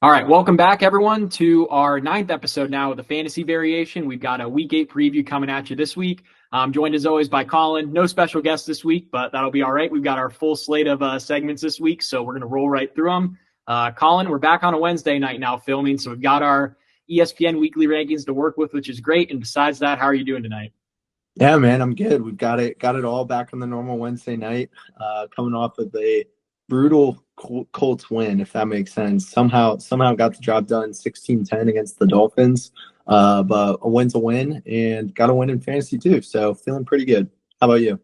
All right, welcome back, everyone, to our ninth episode now of the Fantasy Variation. We've got a Week 8 preview coming at you this week. I'm joined, as always, by Colin. No special guest this week, but that'll be all right. We've got our full slate of segments this week, so we're going to roll right through them. Colin, we're back on a Wednesday night now filming, so we've got our ESPN weekly rankings to work with, which is great. And besides that, how are you doing tonight? Yeah, man, I'm good. We've got it all back on the normal Wednesday night, coming off of a brutal Colts win, if that makes sense. Somehow got the job done 16-10 against the Dolphins. But a win's a win, and got a win in fantasy too. So feeling pretty good. How about you?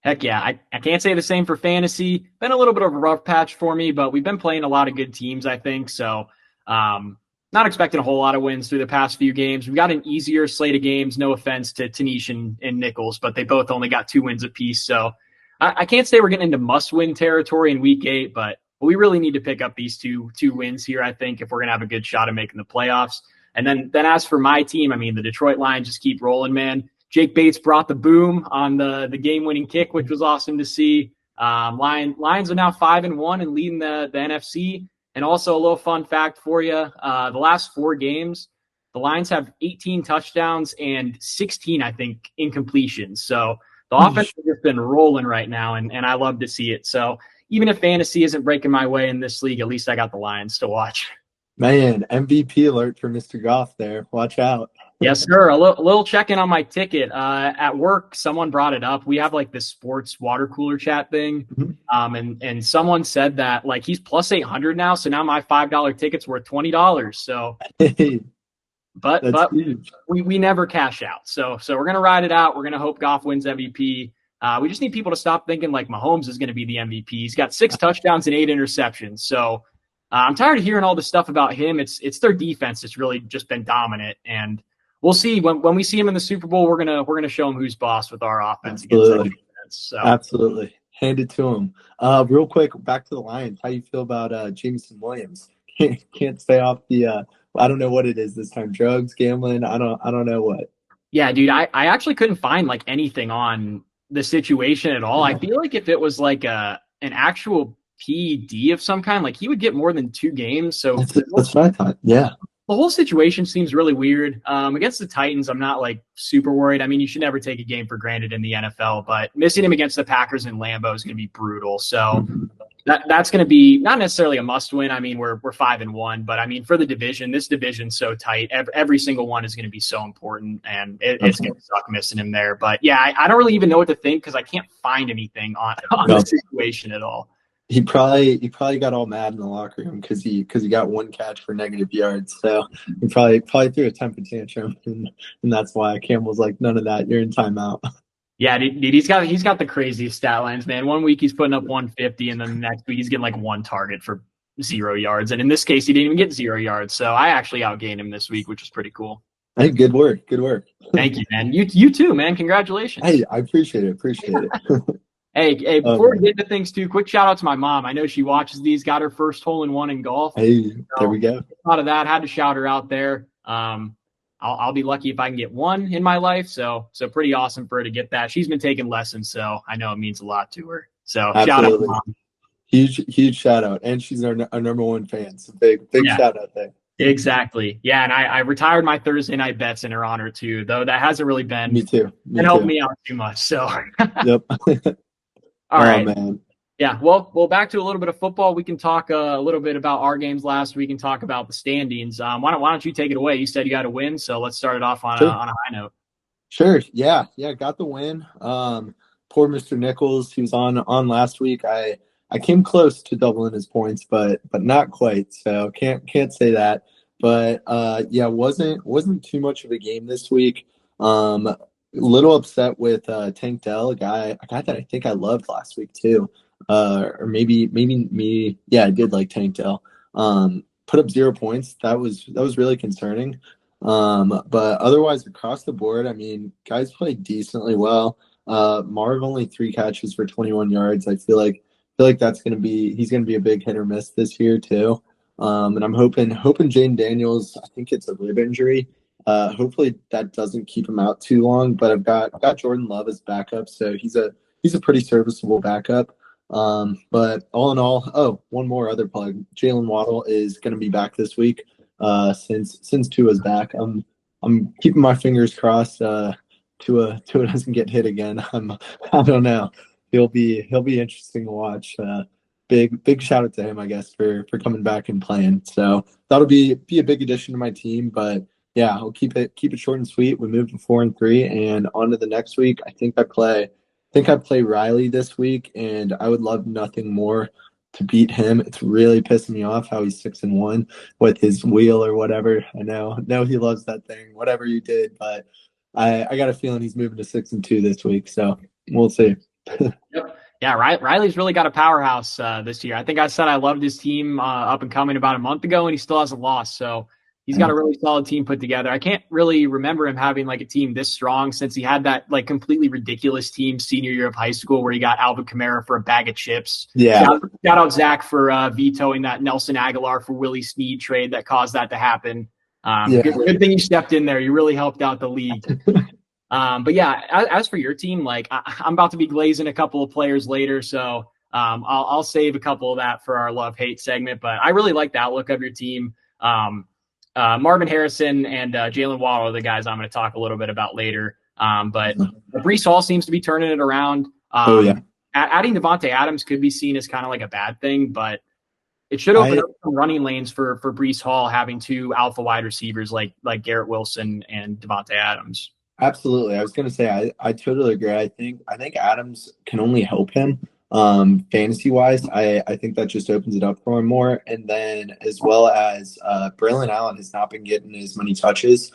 Heck yeah, I can't say the same for fantasy. Been a little bit of a rough patch for me, but we've been playing a lot of good teams, I think. So not expecting a whole lot of wins through the past few games. We've got an easier slate of games. No offense to Tanish and Nichols, but they both only got 2 wins apiece. So I can't say we're getting into must-win territory in Week 8, but we really need to pick up these two wins here, I think, if we're going to have a good shot at making the playoffs. And then as for my team, I mean, the Detroit Lions just keep rolling, man. Jake Bates brought the boom on the game-winning kick, which was awesome to see. Lions are now 5-1 and leading the NFC. And also a little fun fact for you, the last 4 games, the Lions have 18 touchdowns and 16, I think, incompletions. So the offense has just been rolling right now, and I love to see it. So even if fantasy isn't breaking my way in this league, at least I got the Lions to watch. Man, MVP alert for Mr. Goff there. Watch out. Yes, sir. A little check-in on my ticket. At work, someone brought it up. We have like this sports water cooler chat thing. And someone said that like he's plus 800 now. So now my $5 ticket's worth $20. So, but huge. we never cash out. So we're going to ride it out. We're going to hope Goff wins MVP. We just need people to stop thinking like Mahomes is going to be the MVP. He's got 6 touchdowns and 8 interceptions. So I'm tired of hearing all this stuff about him. It's their defense that's really just been dominant, and we'll see when we see him in the Super Bowl. We're gonna show him who's boss with our offense against their defense. So. Absolutely, hand it to him. Real quick, back to the Lions. How you feel about Jameson Williams? Can't stay off the. I don't know what it is this time. Drugs, gambling. I don't know what. Yeah, dude. I actually couldn't find like anything on the situation at all. I feel like if it was like an actual PED of some kind, like he would get more than 2 games. So that's what I thought. Yeah. The whole situation seems really weird. Against the Titans, I'm not like super worried. I mean, you should never take a game for granted in the NFL, but missing him against the Packers in Lambeau is going to be brutal. So that's going to be not necessarily a must win. I mean, we're 5-1, but I mean, for the division, this division's so tight. Every single one is going to be so important, and it's going to suck missing him there. But yeah, I don't really even know what to think because I can't find anything on the situation at all. He probably got all mad in the locker room because he got 1 catch for negative yards. So he probably threw a temper tantrum, and that's why Campbell's like, none of that. You're in timeout. Yeah, dude, he's got the craziest stat lines, man. 1 week he's putting up 150, and then the next week he's getting like 1 target for 0 yards. And in this case, he didn't even get 0 yards. So I actually outgained him this week, which is pretty cool. Hey, good work. Thank you, man. You too, man. Congratulations. Hey, I appreciate it. Hey, before we get into things too, quick shout out to my mom. I know she watches these, got her first hole-in-one in golf. Hey, there we go. Out of that, had to shout her out there. I'll be lucky if I can get 1 in my life. So pretty awesome for her to get that. She's been taking lessons, so I know it means a lot to her. So Shout out, Mom. Huge shout out. And she's our number 1 fan. So big shout out there. Exactly. Yeah, and I retired my Thursday night bets in her honor too, though that hasn't really been Me too. helped me out too much. So Yep. All right. Man. Yeah. Well, back to a little bit of football. We can talk a little bit about our games last week and talk about the standings. Why don't you take it away? You said you got a win, so let's start it off on a high note. Sure. Yeah. Got the win. Poor Mr. Nichols, he was on last week. I came close to doubling his points, but not quite. So can't say that. But yeah, wasn't too much of a game this week. Little upset with Tank Dell, a guy that I think I loved last week too, or maybe me. Yeah, I did like Tank Dell. Put up 0 points. That was really concerning. But otherwise, across the board, I mean, guys played decently well. Marv only 3 catches for 21 yards. I feel like he's gonna be a big hit or miss this year too. And I'm hoping Jane Daniels. I think it's a rib injury. Hopefully that doesn't keep him out too long, but I've got Jordan Love as backup, so he's a pretty serviceable backup. But all in all, one more other plug. Jalen Waddle is going to be back this week. Since Tua's back, I'm keeping my fingers crossed. Tua doesn't get hit again. I don't know. He'll be interesting to watch. Big shout out to him, I guess, for coming back and playing. So that'll be a big addition to my team. But yeah, I'll keep it short and sweet. We moved to 4-3, and on to the next week. I play Riley this week, and I would love nothing more to beat him. It's really pissing me off how he's 6-1 with his wheel or whatever. I know he loves that thing, whatever you did, but I got a feeling he's moving to 6-2 this week, so we'll see. Yep. Yeah, Riley's really got a powerhouse this year. I think I said I loved his team up and coming about a month ago, and he still hasn't lost. So he's got a really solid team put together. I can't really remember him having like a team this strong since he had that like completely ridiculous team senior year of high school where he got Alvin Kamara for a bag of chips. Yeah. Shout out Zach for vetoing that Nelson Aguilar for Willie Snead trade that caused that to happen. Good thing you stepped in there. You really helped out the league. But yeah, as for your team, like I'm about to be glazing a couple of players later, so I'll save a couple of that for our love-hate segment. But I really like the outlook of your team. Marvin Harrison and Jalen Waddle are the guys I'm going to talk a little bit about later. But Breece Hall seems to be turning it around. Adding Devontae Adams could be seen as kind of like a bad thing, but it should open up some running lanes for Breece Hall having two alpha wide receivers like Garrett Wilson and Devontae Adams. Absolutely. I was going to say, I totally agree. I think Adams can only help him fantasy wise. I think that just opens it up for him more. And then as well as Braylon Allen has not been getting as many touches,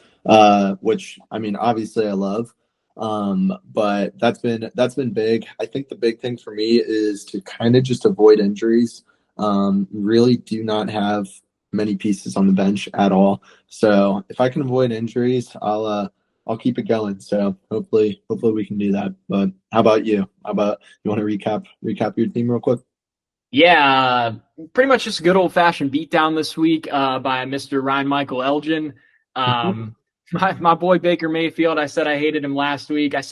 which I mean, obviously I love. But that's been big. I think the big thing for me is to kind of just avoid injuries. Really do not have many pieces on the bench at all. So if I can avoid injuries, I'll keep it going. So hopefully we can do that. But how about you? You want to recap your team real quick? Yeah, pretty much just a good old fashioned beatdown this week by Mr. Ryan Michael Elgin. My boy Baker Mayfield, I said I hated him last week. I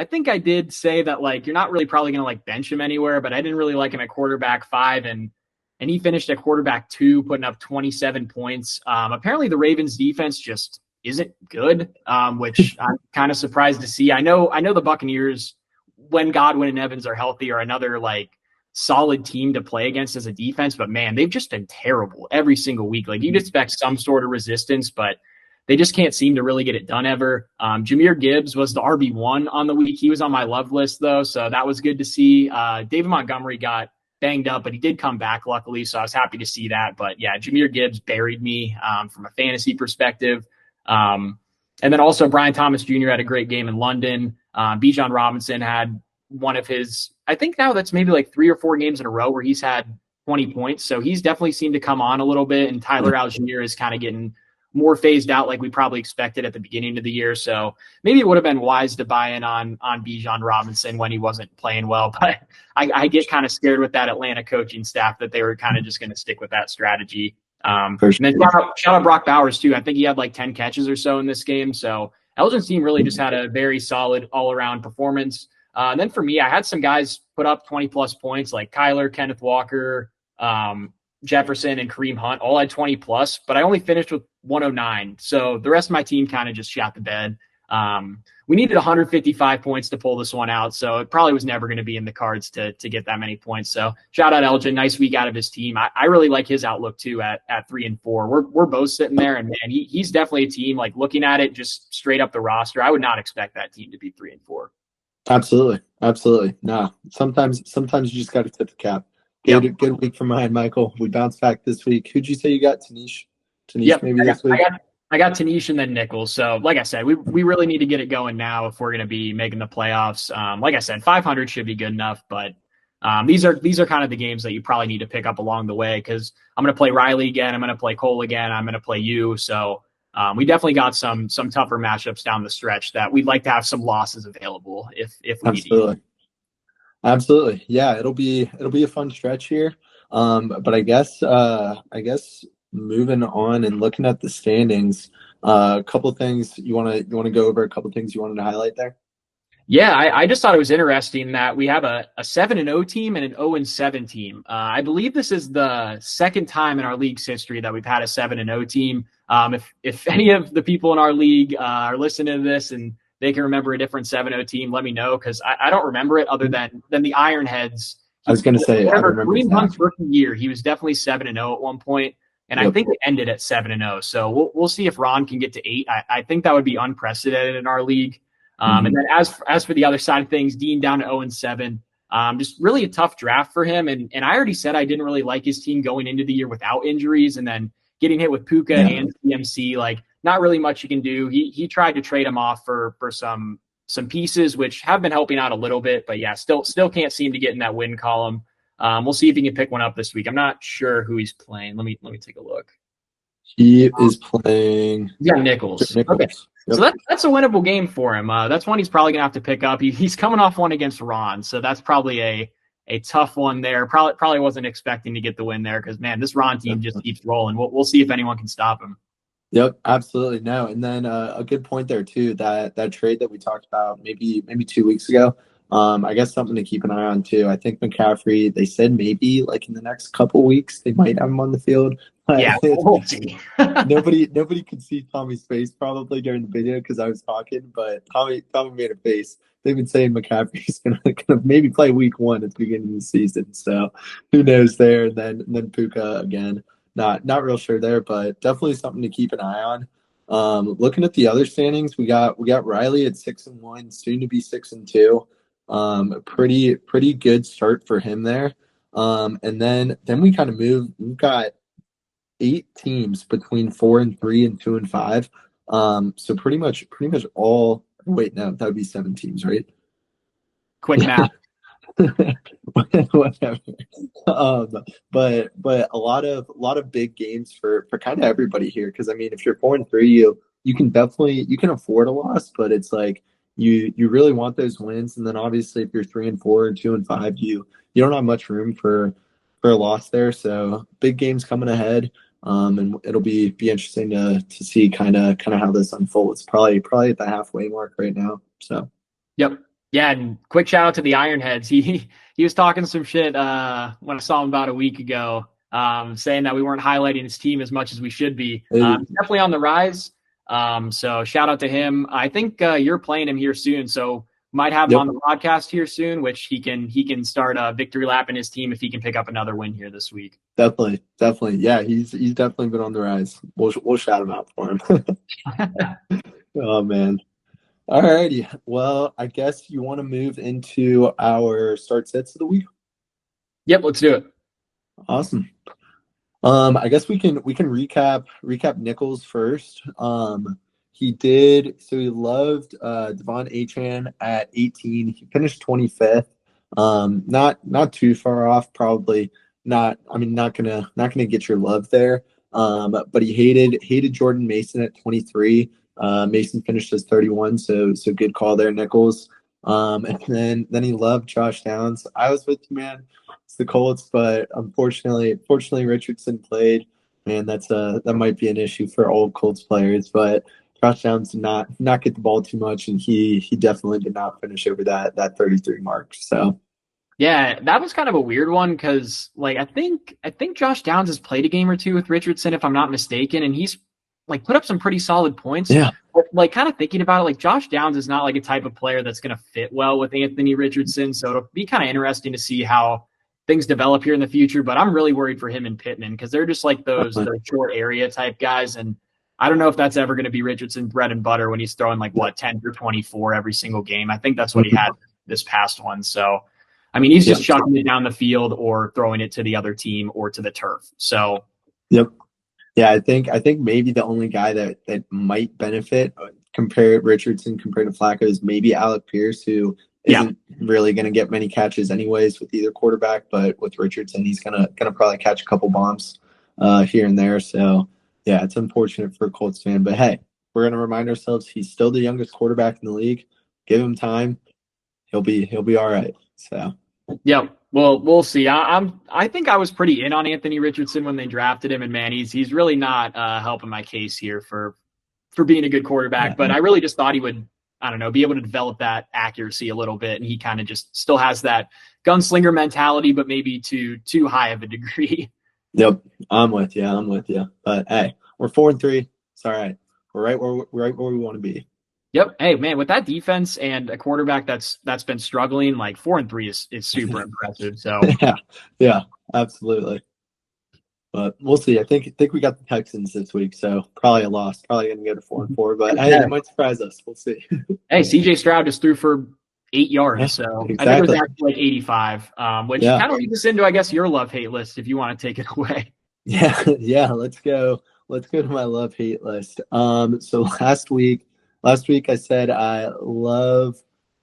think I did say that like you're not really probably gonna like bench him anywhere, but I didn't really like him at quarterback 5 and he finished at quarterback 2, putting up 27 points. Apparently the Ravens defense just isn't good, which I'm kind of surprised to see. I know the Buccaneers, when Godwin and Evans are healthy, are another like solid team to play against as a defense, but man, they've just been terrible every single week. Like you'd expect some sort of resistance, but they just can't seem to really get it done ever. Jahmyr Gibbs was the RB1 on the week. He was on my love list though, so that was good to see. David Montgomery got banged up, but he did come back luckily, so I was happy to see that. But yeah, Jahmyr Gibbs buried me from a fantasy perspective. And then also Brian Thomas Jr. had a great game in London. Bijan Robinson had one of his, I think now that's maybe like 3 or 4 games in a row where he's had 20 points. So he's definitely seemed to come on a little bit. And Tyler Algier is kind of getting more phased out like we probably expected at the beginning of the year. So maybe it would have been wise to buy in on Bijan Robinson when he wasn't playing well. But I get kind of scared with that Atlanta coaching staff that they were kind of just going to stick with that strategy. And then shout out Brock Bowers too. I think he had like 10 catches or so in this game. So Elgin's team really just had a very solid all-around performance. And then for me, I had some guys put up 20-plus points like Kyler, Kenneth Walker, Jefferson, and Kareem Hunt all had 20-plus, but I only finished with 109. So the rest of my team kind of just shot the bed. We needed 155 points to pull this one out, so it probably was never going to be in the cards to get that many points. So shout out Elgin, nice week out of his team. I really like his outlook too at 3-4. We're both sitting there, and man, he's definitely a team like looking at it just straight up the roster. I would not expect that team to be 3-4. Absolutely. No, sometimes you just got to tip the cap. Good week for mine, Michael. We bounced back this week. Who'd you say you got? Tanish, maybe this week. I got Tanish and then Nichols. So, like I said, we really need to get it going now if we're going to be making the playoffs. Like I said, 500 should be good enough, but these are kind of the games that you probably need to pick up along the way because I'm going to play Riley again. I'm going to play Cole again. I'm going to play you. So we definitely got some tougher matchups down the stretch that we'd like to have some losses available if we need. Absolutely. Yeah, it'll be a fun stretch here. But I guess moving on and looking at the standings, a couple of things you want to go over, a couple of things you wanted to highlight there. Yeah, I just thought it was interesting that we have a 7-0 team and an 0-7 team. I believe this is the second time in our league's history that we've had a 7-0 team. If any of the people in our league are listening to this and they can remember a different 7-0 team, let me know, because I don't remember it other than the Ironheads. I was going to say, I Whatever, remember Green Hunt's Zach. rookie year, he was definitely 7-0 at one point, and I Yep. think it ended at 7-0. So we'll see if Ron can get to 8. I think that would be unprecedented in our league. And then as for the other side of things, Dean down to 0-7. Just really a tough draft for him. And I already said I didn't really like his team going into the year without injuries, and then getting hit with Puka Yeah. and CMC, like not really much you can do. He tried to trade him off for some pieces which have been helping out a little bit, but yeah, still can't seem to get in that win column. We'll see if he can pick one up this week. I'm not sure who he's playing. Let me take a look. He is playing Yeah, Nichols. Okay. Nichols. Yep. So that's a winnable game for him. That's one he's probably gonna have to pick up. He's coming off one against Ron, so that's probably a tough one there. Probably wasn't expecting to get the win there because man, this Ron team just keeps rolling. We'll see if anyone can stop him. Yep, absolutely. No, and then a good point there too. That trade that we talked about maybe 2 weeks ago. I guess something to keep an eye on too. I think McCaffrey. They said maybe like in the next couple weeks they might have him on the field. Yeah, we'll see. nobody could see Tommy's face probably during the video because I was talking, but Tommy made a face. They've been saying McCaffrey's gonna maybe play week 1 at the beginning of the season. So who knows there? And then Puka again. Not real sure there, but definitely something to keep an eye on. Looking at the other standings, we got Riley at 6-1, soon to be 6-2. Pretty good start for him there. And then we kind of move. We've got 8 teams between 4-3 and 2-5. So pretty much all. Wait, no, that would be 7 teams, right? Quick math. Whatever. But a lot of big games for kind of everybody here. Because I mean, if you're 4-3, you can definitely afford a loss, but it's like you really want those wins. And then obviously, if you're 3-4 and 2-5, you don't have much room for a loss there. So big games coming ahead. And it'll be interesting to see kind of how this unfolds. Probably at the halfway mark right now. So. Yep. Yeah, and quick shout out to the Ironheads. He was talking some shit when I saw him about a week ago, saying that we weren't highlighting his team as much as we should be. Definitely on the rise. So shout out to him. I think you're playing him here soon, so might have him on the podcast here soon, which he can start a victory lap in his team if he can pick up another win here this week. Definitely. Yeah, he's definitely been on the rise. We'll shout him out for him. Oh man. All righty. Well, I guess you want to move into our start sets of the week. Yep, let's do it. Awesome. I guess we can recap Nichols first. He loved Devon Achan at 18. He finished 25th. Not too far off, probably not. I mean, not gonna get your love there. But he hated Jordan Mason at 23. Mason finished as 31, so good call there, Nichols. And then he loved Josh Downs. I was with you, man. It's the Colts, but unfortunately, Richardson played. Man, that might be an issue for old Colts players. But Josh Downs did not get the ball too much, and he definitely did not finish over that 33 mark. So. Yeah, that was kind of a weird one because, like, I think Josh Downs has played a game or two with Richardson, if I'm not mistaken, and he's like put up some pretty solid points. Yeah. But, like, kind of thinking about it, like Josh Downs is not like a type of player that's going to fit well with Anthony Richardson. So it'll be kind of interesting to see how things develop here in the future. But I'm really worried for him and Pittman because they're just like those short area type guys. And I don't know if that's ever going to be Richardson's bread and butter when he's throwing like 10 or 24 every single game. I think that's what he had this past one. So, I mean, he's just chucking it down the field or throwing it to the other team or to the turf. So, yep. Yeah, I think maybe the only guy that might benefit Richardson compared to Flacco is maybe Alec Pierce, who isn't really going to get many catches anyways with either quarterback. But with Richardson, he's gonna probably catch a couple bombs here and there. So yeah, it's unfortunate for a Colts fan. But hey, we're gonna remind ourselves he's still the youngest quarterback in the league. Give him time, he'll be all right. So. Yeah, well, we'll see. I think I was pretty in on Anthony Richardson when they drafted him, and man, he's really not helping my case here for being a good quarterback. But I really just thought he would I don't know, be able to develop that accuracy a little bit. And he kind of just still has that gunslinger mentality, but maybe to too high of a degree. Yep, I'm with you. I'm with you. But hey, we're 4-3. It's all right. We're right where we want to be. Yep. Hey man, with that defense and a quarterback that's been struggling, like 4-3 is super impressive. So Yeah, yeah, absolutely. But we'll see. I think we got the Texans this week, so probably a loss. Probably gonna go to 4-4. But hey, they might surprise us. We'll see. hey, CJ Stroud just threw for 8 yards, Yeah, so I think it was exactly. actually like 85, which Yeah, kind of leads us into, I guess, your love hate list if you want to take it away. yeah, yeah. Let's go. Let's go to my love hate list. So last week I said I love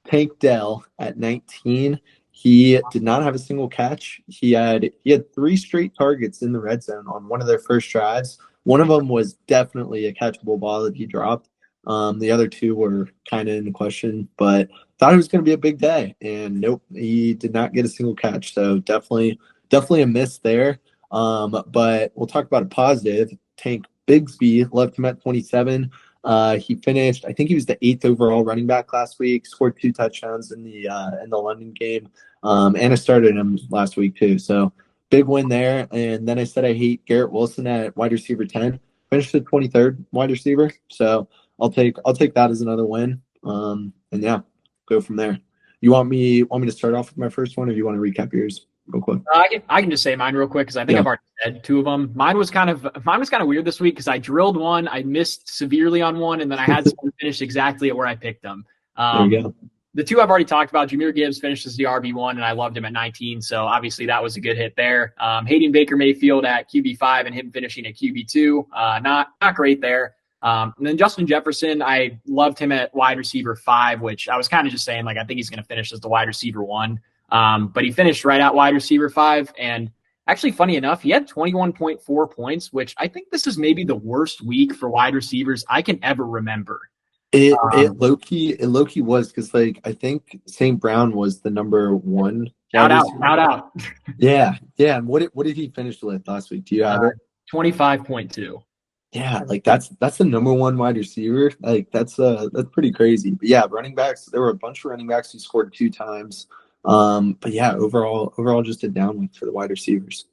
Tank Dell at 19. He did not have a single catch. He had 3 straight targets in the red zone on one of their first drives. One of them was definitely a catchable ball that he dropped. The other 2 were kind of in question, but thought it was going to be a big day. And nope, he did not get a single catch. So definitely a miss there. But we'll talk about a positive. Tank Bigsby left him at 27. He finished, I think he was the 8th overall running back last week, scored 2 touchdowns in the London game. And I started him last week too. So big win there. And then I said I hate Garrett Wilson at wide receiver 10. Finished the 23rd wide receiver. So I'll take that as another win. And yeah, go from there. You want me to start off with my first one, or do you want to recap yours real quick? I can just say mine real quick because I think I've already said 2 of them. Mine was kind of weird this week because I drilled one, I missed severely on one, and then I had someone finish exactly at where I picked them. There you go. The 2 I've already talked about, Jahmyr Gibbs finished as the RB1, and I loved him at 19, so obviously that was a good hit there. Hating Baker Mayfield at QB5 and him finishing at QB2, not great there. And then Justin Jefferson, I loved him at wide receiver 5, which I was kind of just saying, like, I think he's going to finish as the wide receiver 1. But he finished right at wide receiver 5. And actually, funny enough, he had 21.4 points, which I think this is maybe the worst week for wide receivers I can ever remember. It low key was because like I think St. Brown was the number 1. Shout out. Yeah. And what did he finish with last week? Do you have it? 25.2. Yeah, like that's the number 1 wide receiver. Like that's pretty crazy. But yeah, running backs. There were a bunch of running backs who scored 2 times. But yeah, overall just a down week for the wide receivers.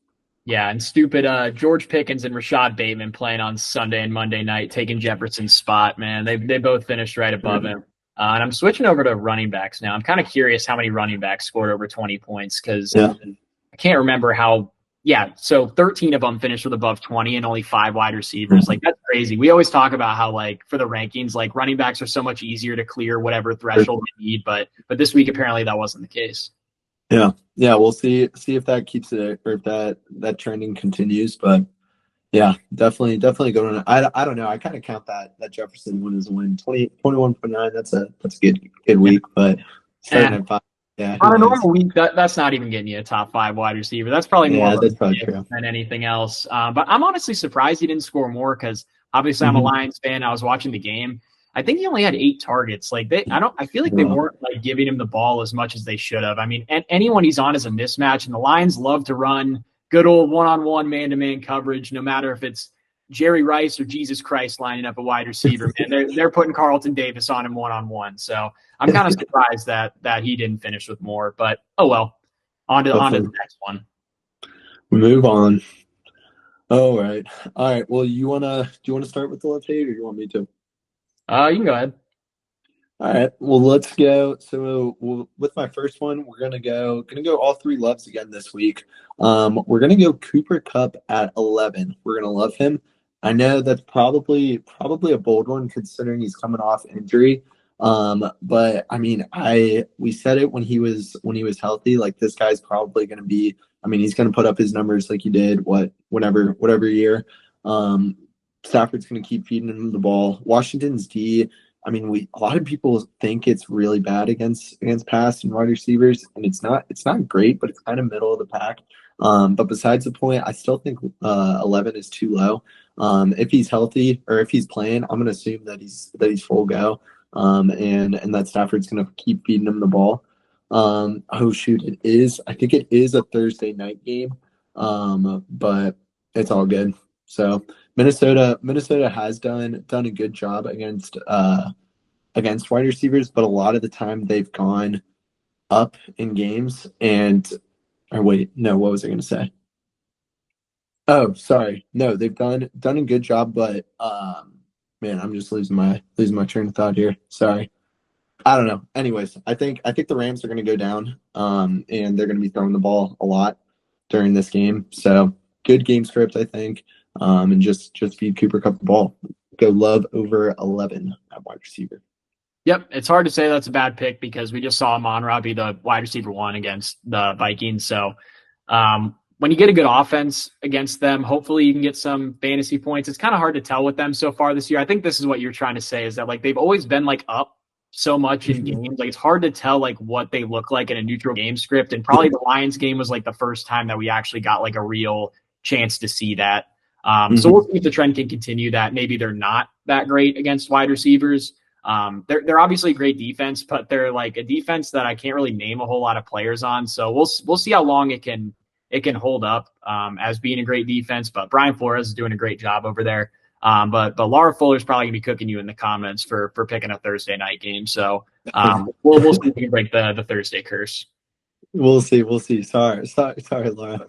Yeah, and stupid George Pickens and Rashad Bateman playing on Sunday and Monday night, taking Jefferson's spot, man. They both finished right above him. And I'm switching over to running backs now. I'm kind of curious how many running backs scored over 20 points because I can't remember how. Yeah, so 13 of them finished with above 20 and only 5 wide receivers. Like, that's crazy. We always talk about how, like, for the rankings, like, running backs are so much easier to clear whatever threshold they need. But this week, apparently, that wasn't the case. Yeah, we'll see if that keeps it or if that trending continues. But yeah, definitely going. I don't know. I kind of count that Jefferson win as a win. 21.9. That's a good week. But starting at 5. Yeah, on a normal week, that's not even getting you a top 5 wide receiver. That's probably more that's probably true than anything else. But I'm honestly surprised he didn't score more because obviously I'm a Lions fan. I was watching the game. I think he only had 8 targets. Like I feel like they weren't like giving him the ball as much as they should have. I mean, and anyone he's on is a mismatch, and the Lions love to run good old one-on-one man-to-man coverage, no matter if it's Jerry Rice or Jesus Christ lining up a wide receiver. Man, they're putting Carlton Davis on him one-on-one. So I'm kind of surprised that he didn't finish with more. But oh well, on to the next one. We move on. All right. Well, do you wanna start with the left hate, or you want me to? You can go ahead. All right. Well, let's go. So with my first one, we're gonna go all 3 loves again this week. We're gonna go Cooper Kupp at 11. We're gonna love him. I know that's probably a bold one considering he's coming off injury. But I mean, we said it when he was healthy. Like, this guy's probably gonna be. I mean, he's gonna put up his numbers like he did whatever year. Stafford's gonna keep feeding him the ball. Washington's D. I mean, a lot of people think it's really bad against pass and wide receivers, and it's not great, but it's kind of middle of the pack. But besides the point, I still think 11 is too low. If he's healthy or if he's playing, I'm gonna assume that he's full go, and that Stafford's gonna keep feeding him the ball. Oh shoot, I think it is a Thursday night game, but it's all good. So Minnesota has done a good job against against wide receivers, but a lot of the time they've gone up in games and or wait, no, what was I going to say? Oh, sorry. No, they've done a good job, but man, I'm just losing my train of thought here. Sorry. I don't know. Anyways, I think the Rams are going to go down, and they're going to be throwing the ball a lot during this game. So good game script, I think, and just feed Cooper Kupp the ball. Go Love over 11 at wide receiver. Yep, it's hard to say that's a bad pick because we just saw Amon-Ra be the wide receiver one against the Vikings. So when you get a good offense against them, hopefully you can get some fantasy points. It's kind of hard to tell with them so far this year. I think this is what you're trying to say is that like they've always been like up so much in games. Like it's hard to tell like what they look like in a neutral game script. And probably the Lions game was like the first time that we actually got like a real chance to see that. So we'll see if the trend can continue that. Maybe they're not that great against wide receivers. They're obviously a great defense, but they're like a defense that I can't really name a whole lot of players on. So we'll see how long it can hold up as being a great defense. But Brian Flores is doing a great job over there. But Laura Fuller's probably gonna be cooking you in the comments for picking a Thursday night game. So we'll see if we can break the Thursday curse. We'll see. Sorry, Laura.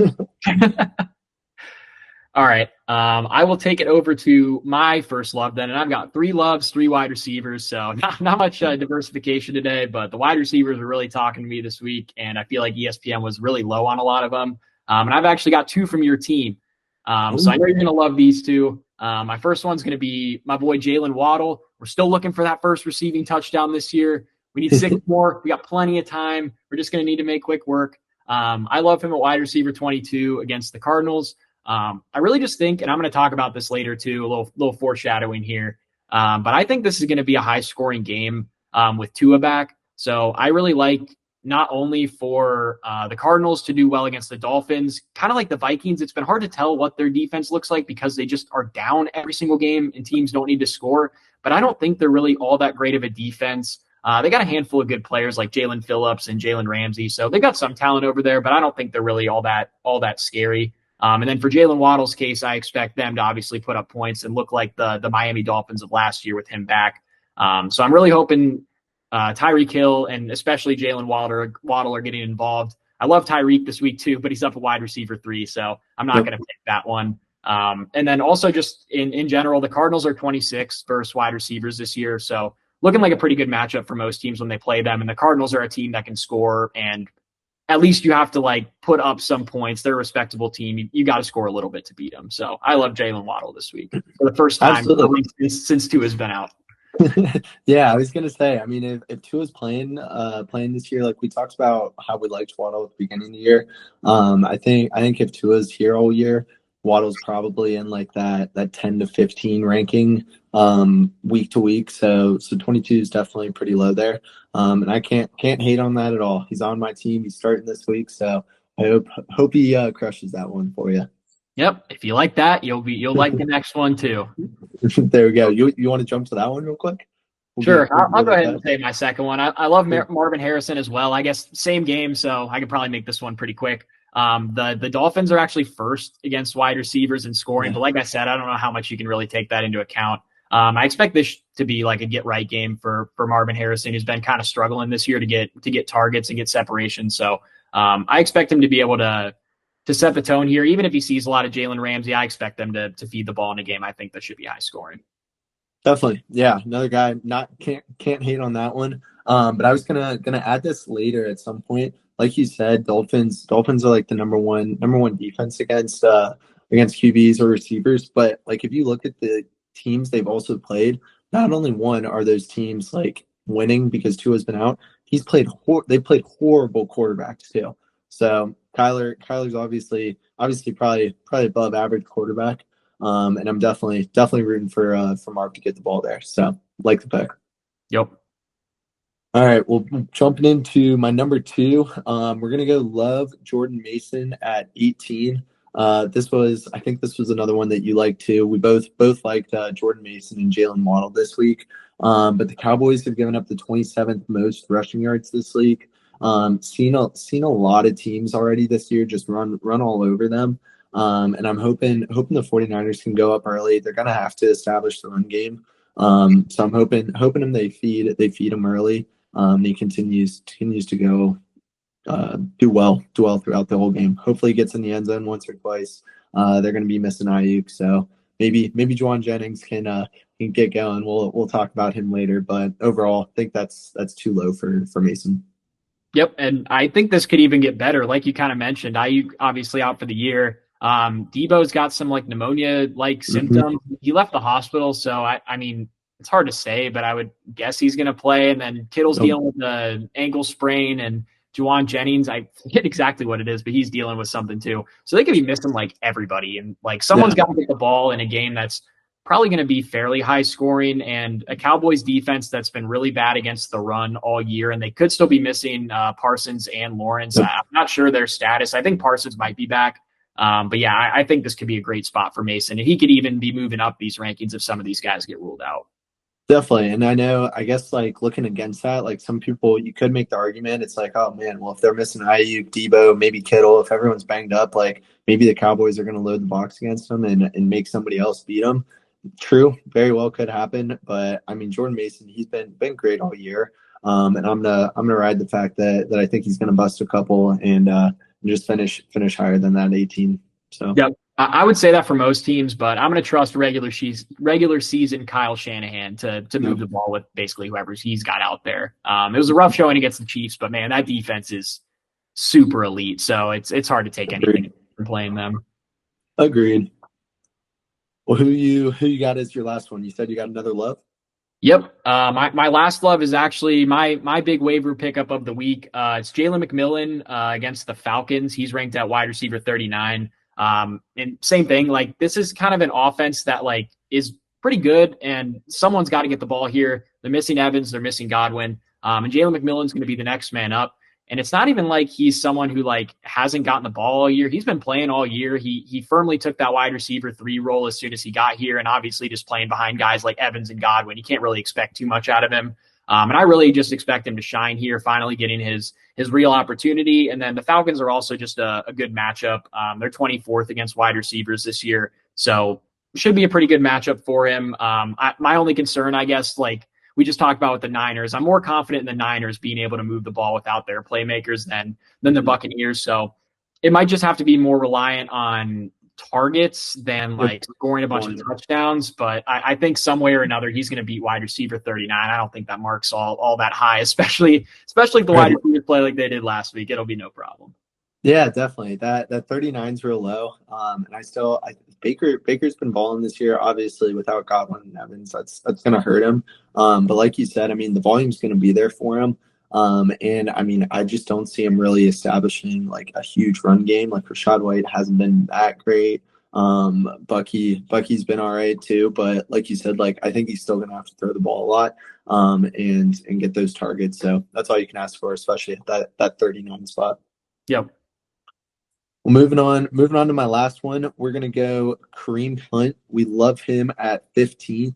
All right. I will take it over to my first love then. And I've got 3 loves, 3 wide receivers. So not much diversification today, but the wide receivers are really talking to me this week. And I feel like ESPN was really low on a lot of them. And I've actually got 2 from your team. So I know you're going to love these 2. My first one's going to be my boy Jalen Waddle. We're still looking for that first receiving touchdown this year. We need 6 more. We got plenty of time. We're just going to need to make quick work. I love him at wide receiver 22 against the Cardinals. I really just think, and I'm going to talk about this later too, a little foreshadowing here. But I think this is going to be a high scoring game with Tua back. So I really like not only for the Cardinals to do well against the Dolphins, kind of like the Vikings. It's been hard to tell what their defense looks like because they just are down every single game and teams don't need to score. But I don't think they're really all that great of a defense. They got a handful of good players like Jalen Phillips and Jalen Ramsey. So they got some talent over there, but I don't think they're really all that scary. And then for Jalen Waddle's case, I expect them to obviously put up points and look like the Miami Dolphins of last year with him back. So I'm really hoping Tyreek Hill and especially Jalen Waddle are getting involved. I love Tyreek this week too, but he's up at wide receiver 3, so I'm not going to pick that one. And then also just in general, the Cardinals are 26 versus wide receivers this year, so looking like a pretty good matchup for most teams when they play them. And the Cardinals are a team that can score, and at least you have to like put up some points. They're a respectable team. You got to score a little bit to beat them. So I love Jalen Waddle this week for the first time since Tua's been out. Yeah, I was gonna say. I mean, if Tua's playing this year, like we talked about how we liked Waddle at the beginning of the year. I think if Tua's here all year, Waddle's probably in like that 10 to 15 ranking week to week. So 22 is definitely pretty low there. And I can't hate on that at all. He's on my team. He's starting this week, so I hope he crushes that one for you. Yep. If you like that, you'll like the next one too. There we go. You want to jump to that one real quick? Sure. I'll go ahead and say my second one. I love Marvin Harrison as well. I guess same game, so I could probably make this one pretty quick. The Dolphins are actually first against wide receivers in scoring, but like I said, I don't know how much you can really take that into account. I expect this to be like a get right game for Marvin Harrison, who's been kind of struggling this year to get targets and get separation. So I expect him to be able to set the tone here. Even if he sees a lot of Jalen Ramsey, I expect them to feed the ball in a game. I think that should be high scoring. Definitely. Yeah. Another guy can't hate on that one. But I was gonna add this later at some point. Like you said, Dolphins are like the number one defense against QBs or receivers. But like if you look at the teams they've also played, not only one are those teams like winning because Tua's been out. They played horrible quarterbacks too. So Kyler's obviously probably above average quarterback. And I'm definitely rooting for Marv to get the ball there. So like the pick. Yep. All right, well, jumping into my number 2, we're gonna go love Jordan Mason at 18. I think this was another one that you liked too. We both liked Jordan Mason and Jalen Waddle this week. But the Cowboys have given up the 27th most rushing yards this week. Seen a lot of teams already this year just run all over them. And I'm hoping the 49ers can go up early. They're gonna have to establish the run game. So I'm hoping him they feed him early. He continues to go do well throughout the whole game. Hopefully, he gets in the end zone once or twice. They're going to be missing Ayuk, so maybe Juwan Jennings can get going. We'll talk about him later, but overall, I think that's too low for Mason. Yep, and I think this could even get better. Like you kind of mentioned, Ayuk obviously out for the year. Debo's got some like pneumonia like Mm-hmm. symptoms. He left the hospital, so I mean it's hard to say, but I would guess he's going to play. And then Kittle's Nope. dealing with the ankle sprain, and Juwan Jennings, I forget exactly what it is, but he's dealing with something too. So they could be missing like everybody, and like someone's Yeah. got to get the ball in a game that's probably going to be fairly high scoring, and a Cowboys defense that's been really bad against the run all year. And they could still be missing Parsons and Lawrence. Yep. I'm not sure their status. I think Parsons might be back. But yeah, I think this could be a great spot for Mason. And he could even be moving up these rankings if some of these guys get ruled out. Definitely. And I guess like looking against that, like some people, you could make the argument. It's like, oh man, well, if they're missing Ayuk, Debo, maybe Kittle, if everyone's banged up, like maybe the Cowboys are going to load the box against them and make somebody else beat them. True. Very well could happen. But I mean, Jordan Mason, he's been great all year. And I'm gonna ride the fact that I think he's going to bust a couple and just finish higher than that 18. So. Yep. I would say that for most teams, but I'm going to trust regular season Kyle Shanahan to move the ball with basically whoever he's got out there. It was a rough showing against the Chiefs, but man, that defense is super elite. So it's hard to take anything from playing them. Agreed. Well, who you got as your last one? You said you got another love? Yep. My last love is actually my big waiver pickup of the week. It's Jalen McMillan against the Falcons. He's ranked at wide receiver 39. And same thing, like this is kind of an offense that like is pretty good, and someone's got to get the ball here. They're missing Evans, they're missing Godwin, and Jalen McMillan's going to be the next man up. And it's not even like he's someone who like hasn't gotten the ball all year. He's been playing all year. He firmly took that wide receiver 3 role as soon as he got here, and obviously just playing behind guys like Evans and Godwin. You can't really expect too much out of him. And I really just expect him to shine here, finally getting his real opportunity. And then the Falcons are also just a good matchup. They're 24th against wide receivers this year, so should be a pretty good matchup for him. My only concern, I guess, like we just talked about with the Niners, I'm more confident in the Niners being able to move the ball without their playmakers than the Buccaneers. So it might just have to be more reliant on targets than like scoring a bunch of touchdowns. But I think some way or another he's going to beat wide receiver 39. I don't think that marks all that high, especially if the wide receivers play like they did last week. It'll be no problem. Yeah, definitely. That 39 is real low. And Baker's been balling this year, obviously without Godwin and Evans. That's gonna hurt him. But like you said, I mean the volume's gonna be there for him. And I mean I just don't see him really establishing like a huge run game. Like Rashad White hasn't been that great. Bucky's been all right too, but like you said, like I think he's still gonna have to throw the ball a lot and get those targets. So that's all you can ask for, especially at that 39 spot. Yep. Well, moving on to my last one, we're gonna go Kareem Hunt. We love him at 15th.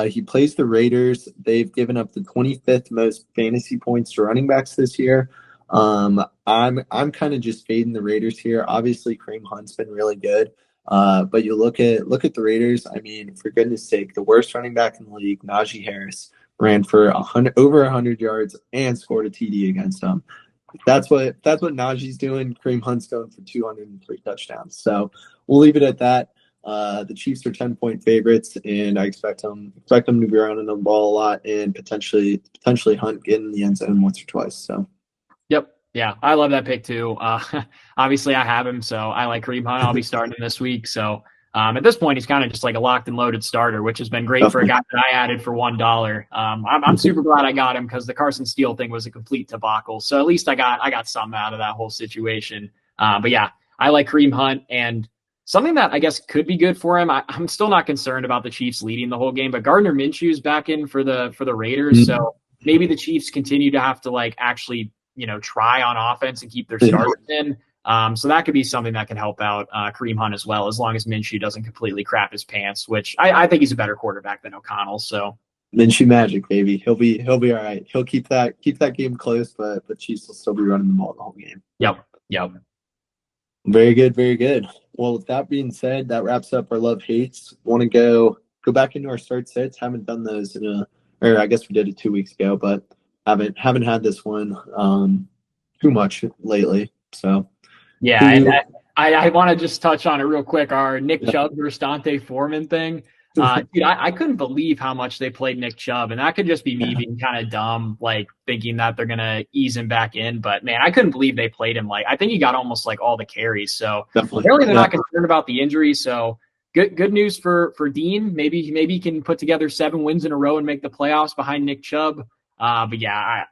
He plays the Raiders. They've given up the 25th most fantasy points to running backs this year. I'm kind of just fading the Raiders here. Obviously, Kareem Hunt's been really good, but you look at the Raiders. I mean, for goodness sake, the worst running back in the league, Najee Harris, ran for over 100 yards and scored a TD against them. That's what Najee's doing. Kareem Hunt's going for 203 touchdowns. So we'll leave it at that. The Chiefs are 10-point favorites, and I expect them to be running the ball a lot and potentially Hunt getting in the end zone once or twice. So, yep, yeah, I love that pick too. Obviously, I have him, so I like Kareem Hunt. I'll be starting him this week. So at this point, he's kind of just like a locked and loaded starter, which has been great for a guy that I added for $1. I'm super glad I got him because the Carson Steele thing was a complete debacle. So at least I got something out of that whole situation. But yeah, I like Kareem Hunt, and something that I guess could be good for him. I'm still not concerned about the Chiefs leading the whole game, but Gardner Minshew's back in for the Raiders, mm-hmm. So maybe the Chiefs continue to have to like actually try on offense and keep their starters in. So that could be something that can help out Kareem Hunt as well, as long as Minshew doesn't completely crap his pants, which I think he's a better quarterback than O'Connell. So Minshew magic, baby. He'll be all right. He'll keep that game close, but Chiefs will still be running the ball the whole game. Yep. Very good, very good. Well, with that being said, that wraps up our love hates. Want to go go back into our start sits. Haven't done those or I guess we did it 2 weeks ago, but haven't had this one too much lately. So Yeah, and who? I want to just touch on it real quick. Our Nick Yeah. Chubb versus Dante Foreman thing. Dude, I couldn't believe how much they played Nick Chubb, and that could just be me being kind of dumb, like thinking that they're gonna ease him back in. But man, I couldn't believe they played him. Like I think he got almost like all the carries. So Definitely. apparently they're Yeah. not concerned about the injury. So good news for Dean. Maybe he can put together 7 wins in a row and make the playoffs behind Nick Chubb. But yeah,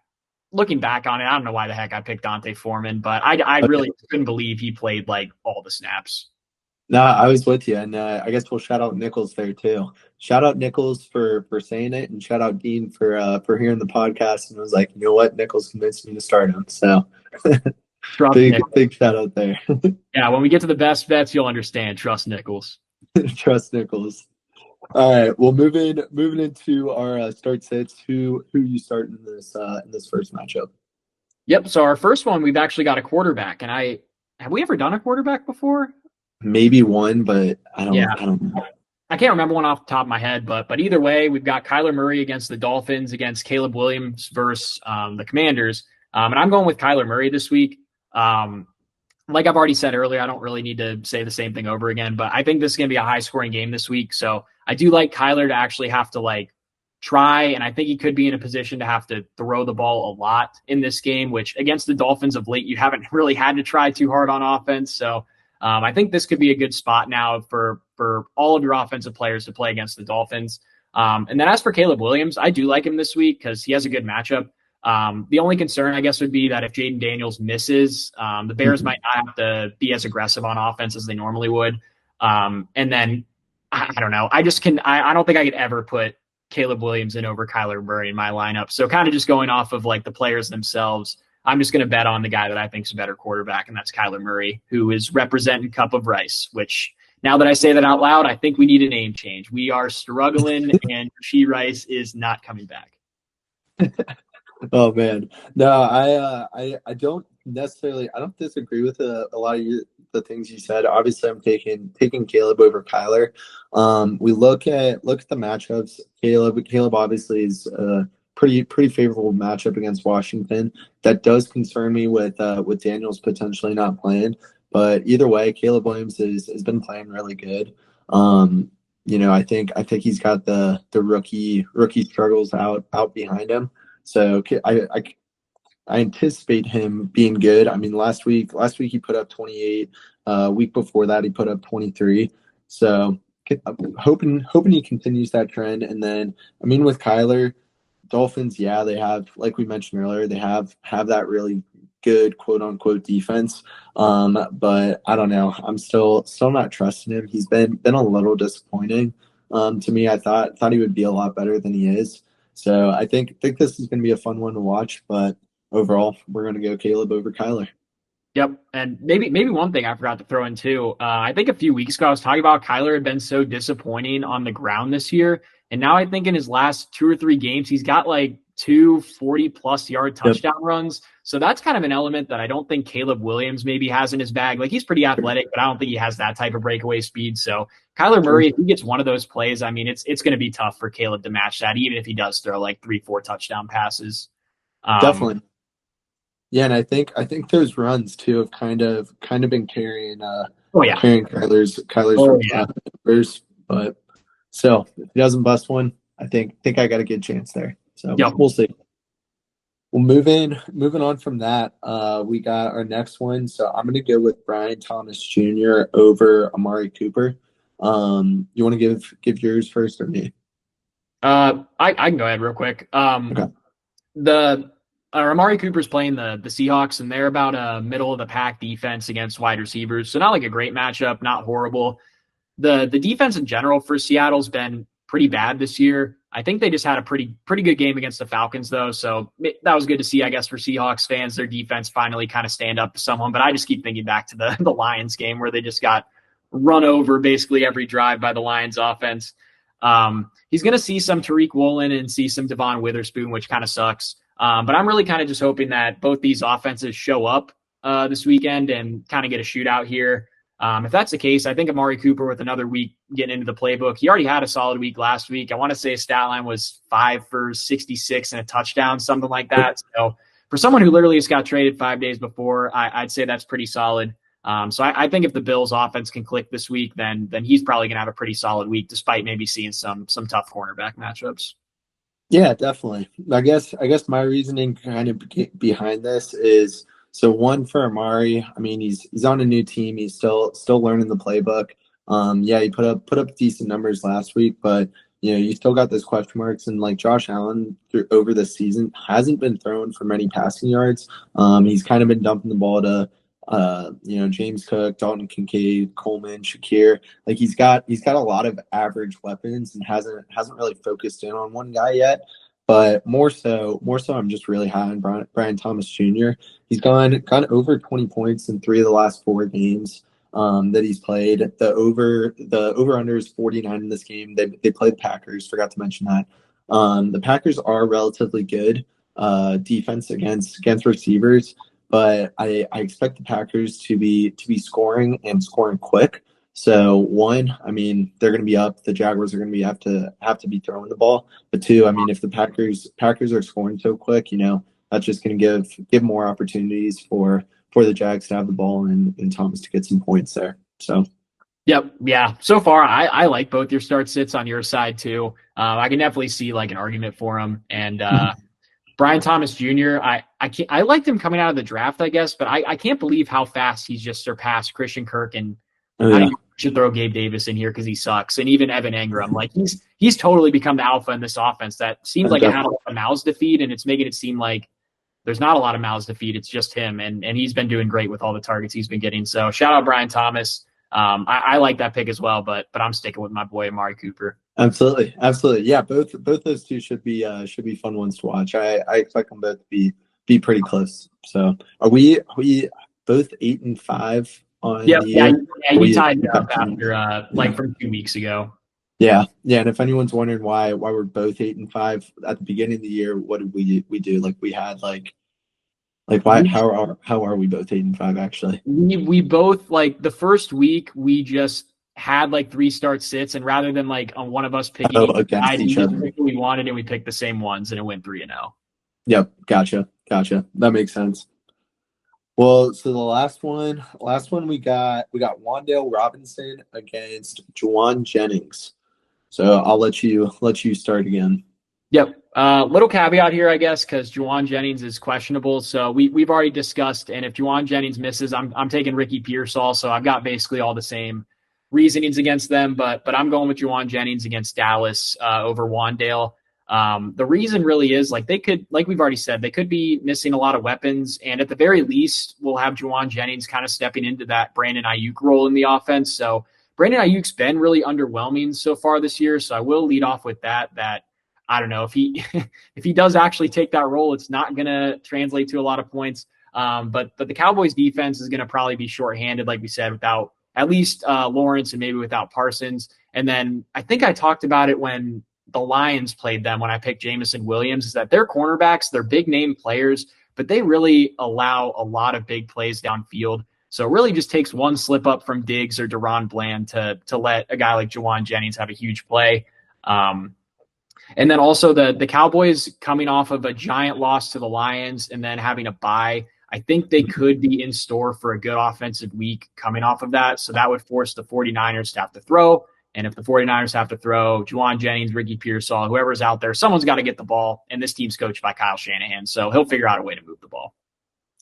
looking back on it, I don't know why the heck I picked Dante Foreman, but I Okay. really couldn't believe he played like all the snaps. No, I was with you, and I guess we'll shout out Nichols there too. Shout out Nichols for saying it, and shout out Dean for hearing the podcast and was like, you know what, Nichols convinced me to start him. So Trust big Nichols. big shout out there. Yeah, when we get to the best bets, you'll understand. Trust Nichols. Trust Nichols. All right, well, moving into our start sits. Who you start in this first matchup? Yep. So our first one, we've actually got a quarterback, and I have we ever done a quarterback before? Maybe one, but Yeah, I don't know. I can't remember one off the top of my head, but either way, we've got Kyler Murray against the Dolphins, against Caleb Williams versus the Commanders, and I'm going with Kyler Murray this week. Like I've already said earlier, I don't really need to say the same thing over again, but I think this is going to be a high scoring game this week. So I do like Kyler to actually have to like try, and I think he could be in a position to have to throw the ball a lot in this game, which against the Dolphins of late, you haven't really had to try too hard on offense. So I think this could be a good spot now for all of your offensive players to play against the Dolphins. And then as for Caleb Williams, I do like him this week because he has a good matchup. The only concern, I guess, would be that if Jaden Daniels misses, the Bears might not have to be as aggressive on offense as they normally would. And then I don't know. I don't think I could ever put Caleb Williams in over Kyler Murray in my lineup. So kind of just going off of like the players themselves, I'm just going to bet on the guy that I think is a better quarterback, and that's Kyler Murray, who is representing Cup of Rice, which now that I say that out loud, I think we need a name change. We are struggling, and She Rice is not coming back. Oh man, no, I don't necessarily. I don't disagree with a lot of the things you said. Obviously, I'm taking Caleb over Kyler. We look at the matchups. Caleb obviously is a pretty favorable matchup against Washington. That does concern me with Daniels potentially not playing. But either way, Caleb Williams has been playing really good. I think he's got the rookie struggles out behind him. So I anticipate him being good. I mean, last week he put up 28. Week before that he put up 23. So hoping he continues that trend. And then I mean with Kyler, Dolphins, yeah, they have, like we mentioned earlier, they have that really good quote unquote defense. But I don't know. I'm still not trusting him. He's been a little disappointing. To me, I thought he would be a lot better than he is. So I think this is going to be a fun one to watch, but overall, we're going to go Caleb over Kyler. Yep, and maybe one thing I forgot to throw in too. I think a few weeks ago I was talking about Kyler had been so disappointing on the ground this year, and now I think in his last 2 or 3 games he's got like 2 40+ yard touchdown runs. So that's kind of an element that I don't think Caleb Williams maybe has in his bag. Like he's pretty athletic, but I don't think he has that type of breakaway speed. So Kyler Murray, if he gets one of those plays, I mean it's going to be tough for Caleb to match that, even if he does throw like 3-4 touchdown passes. Definitely. Yeah, and I think those runs too have kind of been carrying carrying Kyler's numbers, but still, if he doesn't bust one, I think I got a good chance there. So we'll see. Well, moving on from that, we got our next one. So I'm going to go with Brian Thomas Jr. over Amari Cooper. You want to give yours first or me? I can go ahead real quick. Okay. Amari Cooper's playing the Seahawks, and they're about a middle of the pack defense against wide receivers. So not like a great matchup, not horrible. The defense in general for Seattle's been pretty bad this year. I think they just had a pretty good game against the Falcons, though. So that was good to see, I guess, for Seahawks fans, their defense finally kind of stand up to someone. But I just keep thinking back to the Lions game where they just got run over basically every drive by the Lions offense. He's going to see some Tariq Woolen and see some Devon Witherspoon, which kind of sucks. But I'm really kind of just hoping that both these offenses show up this weekend and kind of get a shootout here. If that's the case, I think Amari Cooper with another week getting into the playbook, he already had a solid week last week. I want to say his stat line was 5 for 66 and a touchdown, something like that. So for someone who literally just got traded 5 days before, I'd say that's pretty solid. So I think if the Bills offense can click this week, then he's probably going to have a pretty solid week, despite maybe seeing some tough cornerback matchups. Yeah, definitely. I guess my reasoning kind of behind this is so one for Amari. I mean, he's on a new team. He's still learning the playbook. Yeah, he put up decent numbers last week, but you still got those question marks. And like Josh Allen over the season hasn't been thrown for many passing yards. He's kind of been dumping the ball to James Cook, Dalton Kincaid, Coleman, Shakir. Like he's got a lot of average weapons and hasn't really focused in on one guy yet. But more so, I'm just really high on Brian Thomas Jr. He's gone over 20 points in 3 of the last 4 games that he's played. The over under is 49 in this game. They played Packers. Forgot to mention that. The Packers are relatively good defense against receivers, but I expect the Packers to be scoring and scoring quick. So one, I mean, they're going to be up. The Jaguars are going to be have to be throwing the ball. But two, I mean, if the Packers are scoring so quick, that's just going to give more opportunities for the Jags to have the ball and Thomas to get some points there. So. Yep. Yeah. So far, I like both your start sits on your side too. I can definitely see like an argument for him. And Brian Thomas Jr. I liked him coming out of the draft, I guess, but I can't believe how fast he's just surpassed Christian Kirk, and Oh, I yeah. should throw Gabe Davis in here because he sucks, and even Evan Engram. Like he's totally become the alpha in this offense that seems like it had a lot of mouths to feed, and it's making it seem like there's not a lot of mouths to feed. It's just him, and he's been doing great with all the targets he's been getting. So shout out Brian Thomas. I like that pick as well, but I'm sticking with my boy Amari Cooper. Absolutely. Yeah, both those two should be fun ones to watch. I expect them both to be pretty close. So are we both 8-5 on Yep. the Yeah. year? You tied it up after like from 2 weeks ago. Yeah. And if anyone's wondering why we're both 8-5 at the beginning of the year, what did we do? Like we had like why how are we both 8-5 actually? We both like the first week we just had like 3 start sits, and rather than like on one of us picking each Against side, we each just other. picked what we wanted and we picked the same ones and it went 3-0. Yep. Gotcha. That makes sense. Well, so the last one we got Wandale Robinson against Juwan Jennings. So I'll let you start again. Yep. Little caveat here, I guess, because Juwan Jennings is questionable. So we've already discussed, and if Juwan Jennings misses, I'm taking Ricky Pearsall. So I've got basically all the same reasonings against them, but I'm going with Juwan Jennings against Dallas over Wandale. The reason really is like they could, like we've already said, they could be missing a lot of weapons, and at the very least, we'll have Juwan Jennings kind of stepping into that Brandon Ayuk role in the offense. So Brandon Ayuk's been really underwhelming so far this year. So I will lead off with that. I don't know if he if he does actually take that role, it's not going to translate to a lot of points. But the Cowboys defense is going to probably be shorthanded, like we said, without at least Lawrence and maybe without Parsons. And then I think I talked about it when the Lions played them when I picked Jameson Williams, is that their cornerbacks, they're big name players, but they really allow a lot of big plays downfield. So it really just takes one slip up from Diggs or Deron Bland to let a guy like Juwan Jennings have a huge play. And then also the Cowboys coming off of a giant loss to the Lions and then having a bye, I think they could be in store for a good offensive week coming off of that. So that would force the 49ers to have to throw. And if the 49ers have to throw, Juwan Jennings, Ricky Pearsall, whoever's out there, someone's got to get the ball. And this team's coached by Kyle Shanahan, so he'll figure out a way to move the ball.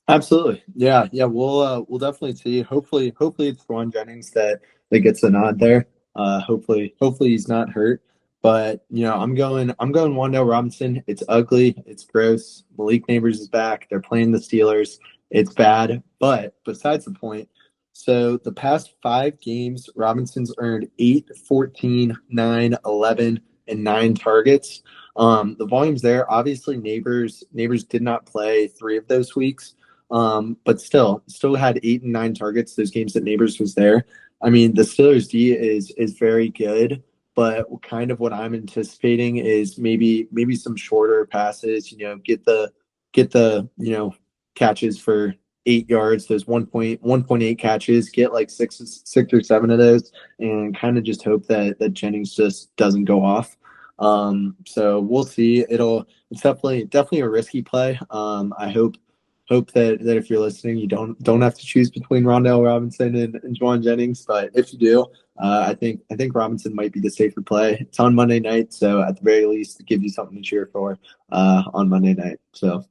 Absolutely. Yeah. We'll definitely see. Hopefully it's Juwan Jennings that gets the nod there. Hopefully he's not hurt. But I'm going Wandale Robinson. It's ugly. It's gross. Malik Neighbors is back. They're playing the Steelers. It's bad. But besides the point, so the past 5 games, Robinson's earned 8, 14, 9, 11, and 9 targets. The volume's there. Obviously, Neighbors did not play 3 of those weeks, but still had 8 and 9 targets those games that Neighbors was there. I mean, the Steelers D is very good. But kind of what I'm anticipating is maybe some shorter passes, get the catches for 8 yards, those 1.8 catches, get like six or seven of those, and kind of just hope that Jennings just doesn't go off. So we'll see. It's definitely a risky play. I hope that if you're listening, you don't have to choose between Rondell Robinson and Juwan Jennings. But if you do, I think Robinson might be the safer play. It's on Monday night, so at the very least, it gives you something to cheer for on Monday night. So.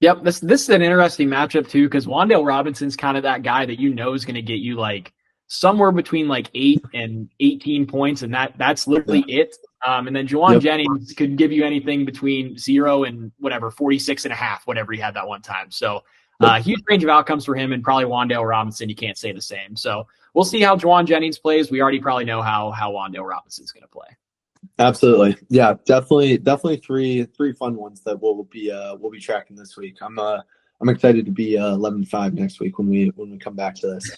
Yep, this is an interesting matchup too, because Wan'Dale Robinson's kind of that guy that you know is going to get you like somewhere between like 8 and 18 points, and that's literally Yeah. it. And then Juwan Jennings could give you anything between 0 and whatever 46 and a half, whatever he had that one time. So huge range of outcomes for him, and probably Wan'Dale Robinson. You can't say the same. So we'll see how Juwan Jennings plays. We already probably know how Wan'Dale Robinson's going to play. Absolutely. Yeah, definitely three fun ones that we'll be tracking this week. I'm excited to be 11-5 next week when we come back to this.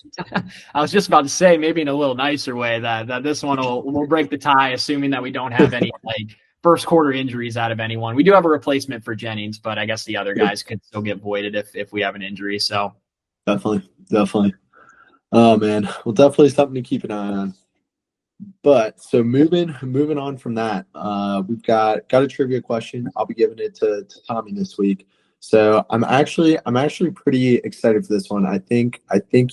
I was just about to say maybe in a little nicer way that this one will break the tie, assuming that we don't have any like first quarter injuries out of anyone. We do have a replacement for Jennings, but I guess the other guys could still get voided if we have an injury. So definitely. Oh man, well, definitely something to keep an eye on. But so moving on from that, we've got a trivia question. I'll be giving it to Tommy this week. So I'm actually pretty excited for this one. I think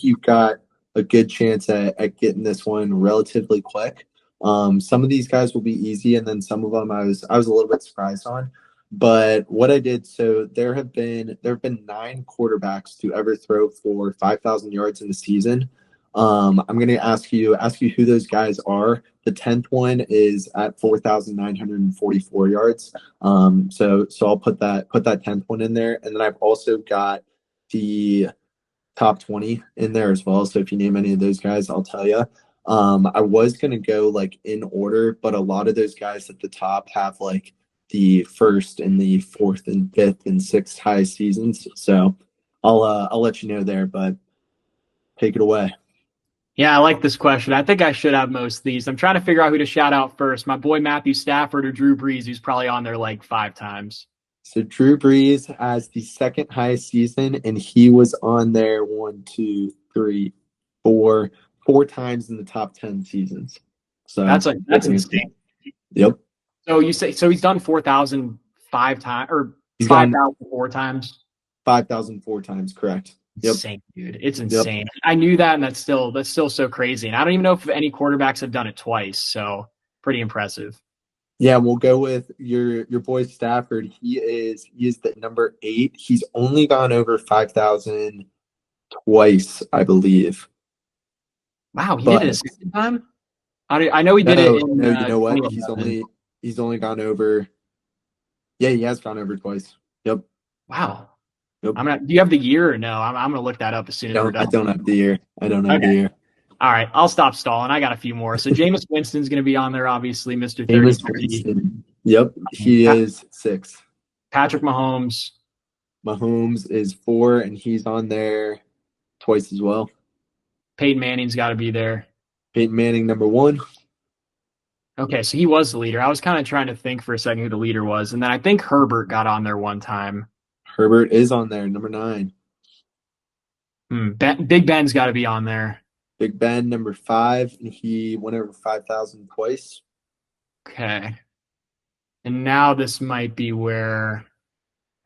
you've got a good chance at getting this one relatively quick. Some of these guys will be easy, and then some of them I was a little bit surprised on. But what I did, so there have been 9 quarterbacks to ever throw for 5,000 yards in the season. I'm going to ask you who those guys are. The 10th one is at 4,944 yards. So I'll put that 10th one in there, and then I've also got the top 20 in there as well. So if you name any of those guys, I'll tell you. I was going to go like in order, but a lot of those guys at the top have like the first and the fourth and fifth and sixth highest seasons. So I'll let you know there, but take it away. yeah, I like this question. I think I should have most of these. I'm trying to figure out who to shout out first. My boy Matthew Stafford or Drew Brees, who's probably on there like 5 times. So Drew Brees has the second highest season, and he was on there 4 times in the top 10 seasons. So that's insane. Yep. So you say he's done 4,000 5 times or He's 5,000 4 times. 5,000 4 times, correct. Yep. Insane, dude. It's insane. Yep. I knew that, and that's still so crazy. And I don't even know if any quarterbacks have done it twice. So pretty impressive. Yeah, we'll go with your boy Stafford. He is the number 8. He's only gone over 5,000 twice, I believe. Wow, he did it a second time. I know he did it. No, you know what? He's only gone over. Yeah, he has gone over twice. Yep. Wow. Yep. Do you have the year or no? I'm gonna look that up as soon as we're done. I don't have the year. The year. All right, I'll stop stalling. I got a few more. So Jameis Winston's going to be on there, obviously, Mr. 33. Yep, he is 6. Patrick Mahomes. Mahomes is 4, and he's on there twice as well. Peyton Manning's got to be there. Peyton Manning, number 1. Okay, so he was the leader. I was kind of trying to think for a second who the leader was, and then I think Herbert got on there one time. Herbert is on there, number 9. Big Ben's got to be on there. Big Ben, number 5, and he went over 5,000 twice. Okay. And now this might be where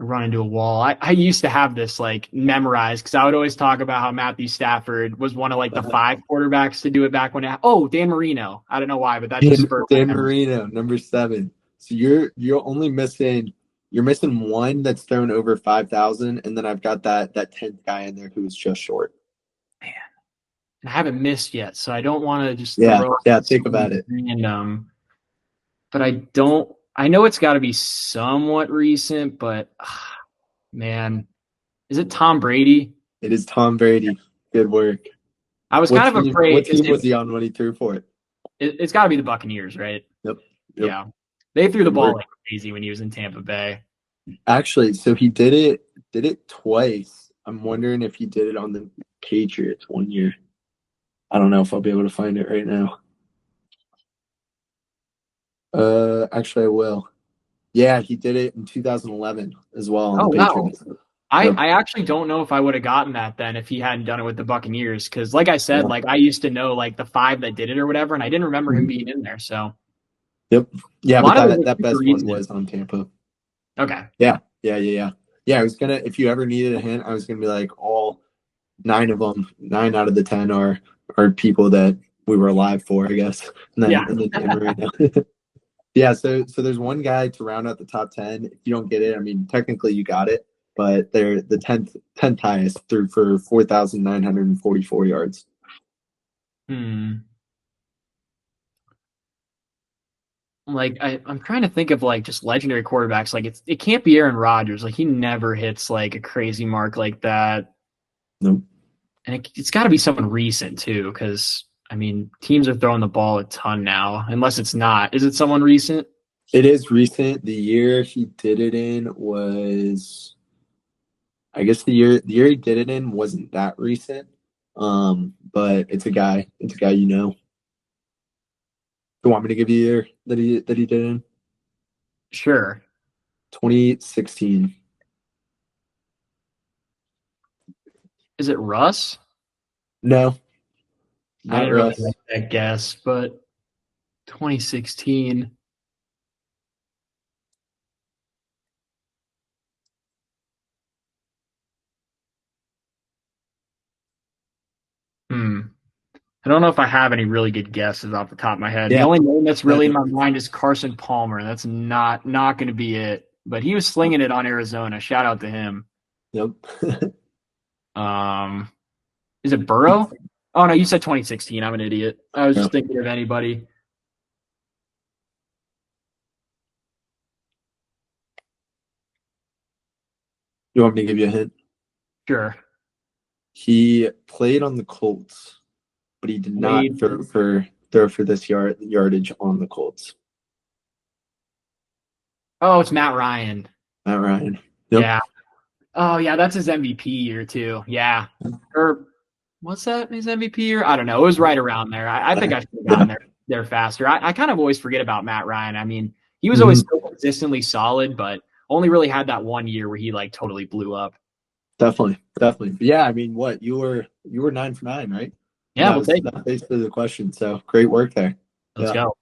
I run into a wall. I used to have this like memorized because I would always talk about how Matthew Stafford was one of like the 5 quarterbacks to do it back when Dan Marino. I don't know why, but that just spurred Dan Marino, number 7. So you're only missing one that's thrown over 5,000, and then I've got that 10th guy in there who was just short. Man. I haven't missed yet, so I don't want to just think about it. But I know it's got to be somewhat recent, but man, is it Tom Brady? It is Tom Brady. Good work. I was kind of afraid. What team was he on when he threw for it? It's got to be the Buccaneers, right? Yep. Yeah, they threw the ball like crazy when he was in Tampa Bay. Actually, so he did it twice. I'm wondering if he did it on the Patriots one year. I don't know if I'll be able to find it right now. Actually, I will. Yeah, he did it in 2011 as well. Oh, wow. Yep. I actually don't know if I would have gotten that then if he hadn't done it with the Buccaneers. Because, like I said, Yeah. like I used to know like the five that did it or whatever, and I didn't remember him Mhm. being in there. So Yep. a Yeah, but lot of those are that super best one recent. was on Tampa. Okay. Yeah. Yeah. Yeah. Yeah. Yeah. I was gonna, if you ever needed a hint, I was gonna be like, all nine of them, 9 out of the 10 are people that we were alive for, I guess. Yeah. And then Dan Marino. Yeah, so there's one guy to round out the top 10. If you don't get it, I mean, technically you got it, but they're the tenth highest through for 4,944 yards. Hmm. Like I'm trying to think of like just legendary quarterbacks. Like it can't be Aaron Rodgers. Like he never hits like a crazy mark like that. Nope. And it's got to be someone recent too, because I mean teams are throwing the ball a ton now. Unless it's not. Is it someone recent? It is recent. The year he did it in was, I guess the year he did it in wasn't that recent. But it's a guy you know. Do you want me to give you a year that he did it in? Sure. 2016. Is it Russ? No, I not didn't really Russ. like that guess, but 2016. Hmm. I don't know if I have any really good guesses off the top of my head. The Yeah. only name that's No, really in no. my mind is Carson Palmer. That's not going to be it. But he was slinging it on Arizona. Shout out to him. Yep. Um, is it Burrow? Oh no, you said 2016. I'm an idiot. I was Yeah. just thinking of anybody. You want me to give you a hint? Sure. He played on the Colts, but he did not Wade. throw for this yardage on the Colts. Oh, it's Matt Ryan. Matt Ryan. Yep. Yeah. Oh yeah, that's his MVP year too. Yeah. Or what's that his MVP year? I don't know. It was right around there. I think I should have gotten Yeah. there faster. I kind of always forget about Matt Ryan. I mean, he was always Mhm. so consistently solid, but only really had that one year where he like totally blew up. Definitely. Definitely. But yeah, I mean, what you were 9 for 9, right? And Yeah, we'll take it. that was basically the question. So great work there. Let's Yeah. go.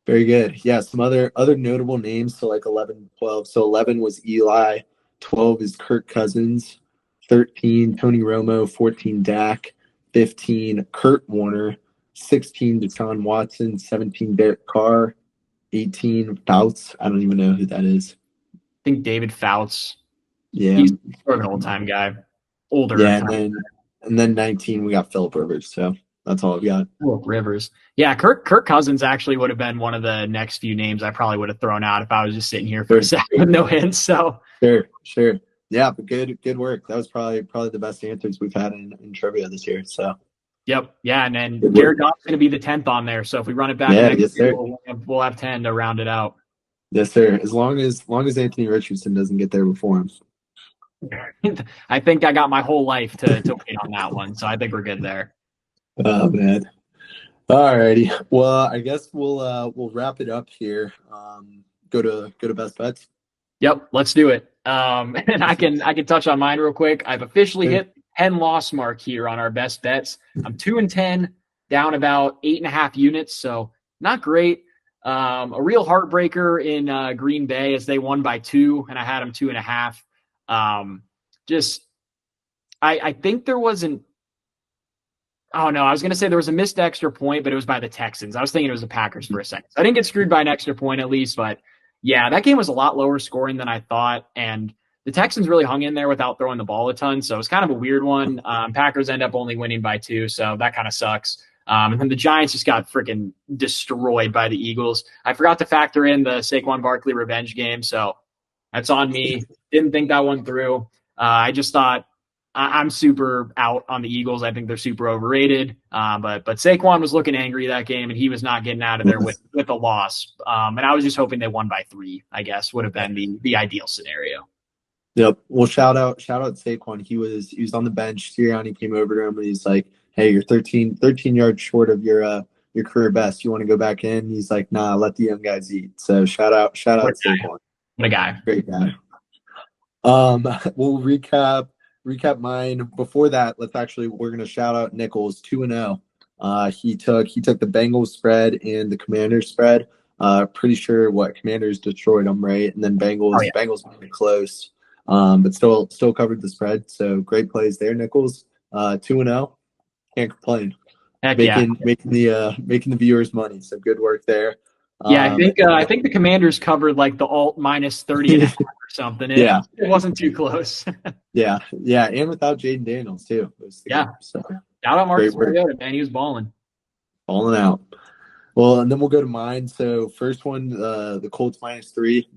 Very good. Yeah, some other notable names. So like 11, 12. So 11 was Eli, 12 is Kirk Cousins, 13 Tony Romo, 14 Dak, 15 Kurt Warner, 16 Deshaun Watson, 17 Derek Carr, 18 Fouts. I don't even know who that is. I think David Fouts. Yeah, He's sort of an old time guy. Older yeah, and time. then 19 we got Philip Rivers. So that's all I've got. Rivers. Yeah, Kirk Cousins actually would have been one of the next few names I probably would have thrown out if I was just sitting here for a Sure, second with no hints. So sure. Yeah, but good work. That was probably the best answers we've had in trivia this year. So yep. Yeah. And then good Jared work. Goff's going to be the 10th on there. So if we run it back Yeah, next yes, year, sir. we'll have 10 to round it out. Yes, sir. As long as Anthony Richardson doesn't get there before him. I think I got my whole life to wait on that one. So I think we're good there. Oh man. All righty. Well, I guess we'll wrap it up here. Go to best bets. Yep. Let's do it. And I can touch on mine real quick. I've officially Sure. hit 10 loss mark here on our best bets. I'm 2-10, down about 8.5 units. So not great. A real heartbreaker in Green Bay as they won by 2, and I had them 2.5. Just I think there wasn't. Oh no, I was gonna say there was a missed extra point, but it was by the Texans. I was thinking it was the Packers for a second. So I didn't get screwed by an extra point at least, but yeah, that game was a lot lower scoring than I thought, and the Texans really hung in there without throwing the ball a ton. So it was kind of a weird one. Packers end up only winning by 2, so that kind of sucks. And then the Giants just got freaking destroyed by the Eagles. I forgot to factor in the Saquon Barkley revenge game, so that's on me. Didn't think that one through. I just thought I'm super out on the Eagles. I think they're super overrated. But Saquon was looking angry that game, and he was not getting out of there with a loss. And I was just hoping they won by 3. I guess would have been the ideal scenario. Yep. Well, shout out Saquon. He was on the bench. Sirianni came over to him and he's like, "Hey, you're 13 yards short of your career best. You want to go back in?" He's like, "Nah, let the young guys eat." So shout out What a guy! Saquon. What a guy! Great guy. We'll recap mine. Before that, we're gonna shout out Nichols 2-0. He took the Bengals spread and the Commanders spread. Pretty sure what Commanders destroyed them, right? And then Oh yeah. Bengals made it close. But still covered the spread. So great plays there, Nichols. 2-0. Can't complain. Heck yeah. Making the viewers money. So good work there. Yeah, I think the Commanders covered like the alt minus 30 and a half or something. Yeah. It wasn't too close. Yeah, and without Jaden Daniels too. Yeah. Game, so Shout out Marcus Mariota, man. He was balling. Balling out. Well, and then we'll go to mine. So first one, the Colts -3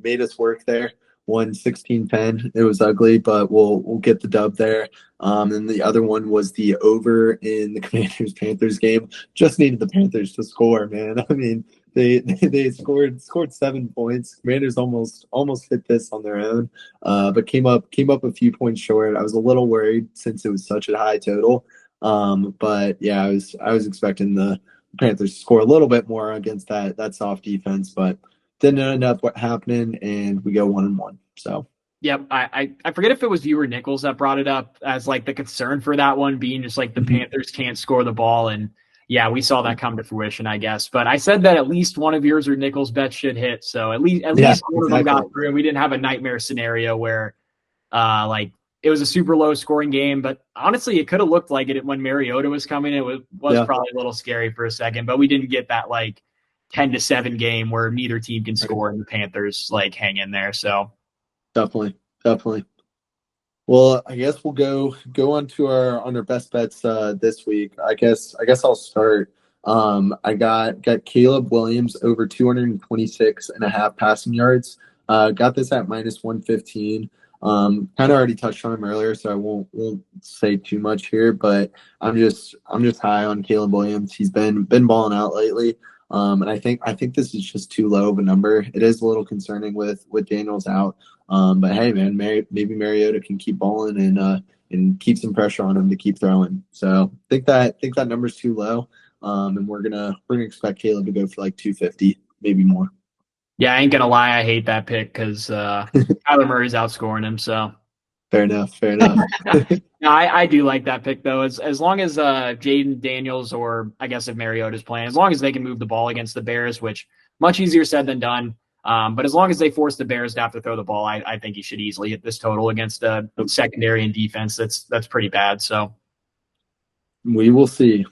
made us work there. Won 16-10. It was ugly, but we'll get the dub there. And the other one was the over in the Commanders Panthers game. Just needed the Panthers to score, man. I mean, they scored 7 points. Commanders almost hit this on their own, but came up a few points short. I was a little worried since it was such a high total. But yeah, I was expecting the Panthers to score a little bit more against that soft defense, but didn't end up what happening, and we go 1-1. So yep, I forget if it was you or Nichols that brought it up as like the concern for that one being just like the Panthers can't score the ball, and yeah, we saw that come to fruition, I guess. But I said that at least one of yours or Nichols' bets should hit, so at least one of them got through. We didn't have a nightmare scenario where like it was a super low scoring game, but honestly, it could have looked like it when Mariota was coming. It was probably a little scary for a second, but we didn't get that like 10-7 game where neither team can score and the Panthers like hang in there. So definitely. Well, I guess we'll go on to our best bets this week. I guess I'll start. I got Caleb Williams over 226.5 passing yards. Got this at -115. Kind of already touched on him earlier, so I won't say too much here. But I'm just high on Caleb Williams. He's been balling out lately, and I think this is just too low of a number. It is a little concerning with Daniels out, but hey, man, maybe Mariota can keep balling and keep some pressure on him to keep throwing. So I think that number's too low, and we're gonna expect Caleb to go for like 250, maybe more. Yeah, I ain't gonna lie, I hate that pick because Kyler Murray's outscoring him. So fair enough. No, I do like that pick though. As long as Jaden Daniels, or I guess if Mariota's playing, as long as they can move the ball against the Bears, which much easier said than done. But as long as they force the Bears to have to throw the ball, I think he should easily hit this total against a secondary and defense that's pretty bad. So we will see.